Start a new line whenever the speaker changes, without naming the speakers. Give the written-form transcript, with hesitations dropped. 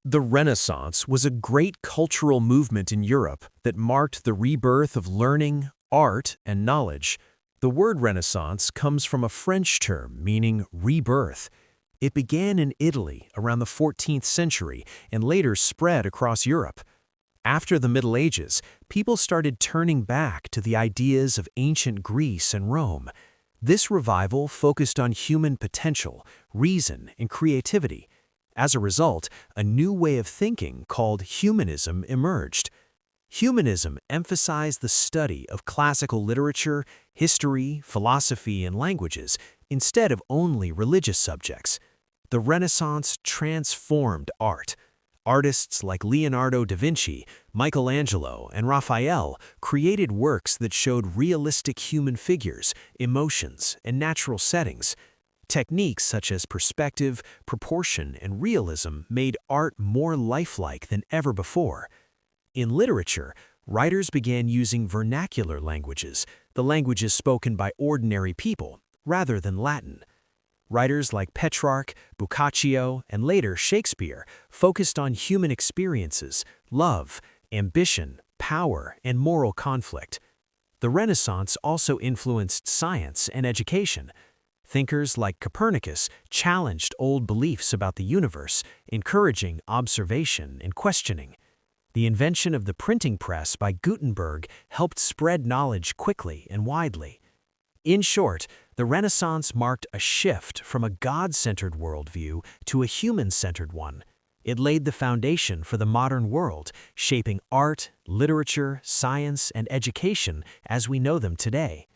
The Renaissance was a great cultural movement in Europe that marked the rebirth of learning, art, and knowledge. The word Renaissance comes from a French term meaning rebirth. It began in Italy around the 14th century and later spread across Europe. After the Middle Ages, people started turning back to the ideas of ancient Greece and Rome. This revival focused on human potential, reason, and creativity. As a result, a new way of thinking called humanism emerged. Humanism emphasized the study of classical literature, history, philosophy, and languages instead of only religious subjects. The Renaissance transformed art. Artists like Leonardo da Vinci, Michelangelo, and Raphael created works that showed realistic human figures, emotions, and natural settings. Techniques such as perspective, proportion, and realism made art more lifelike than ever before. In literature, writers began using vernacular languages, the languages spoken by ordinary people, rather than Latin. Writers like Petrarch, Boccaccio, and later Shakespeare focused on human experiences, love, ambition, power, and moral conflict. The Renaissance also influenced science and education. Thinkers like Copernicus challenged old beliefs about the universe, encouraging observation and questioning. The invention of the printing press by Gutenberg helped spread knowledge quickly and widely. In short, the Renaissance marked a shift from a God-centered worldview to a human-centered one. It laid the foundation for the modern world, shaping art, literature, science, and education as we know them today.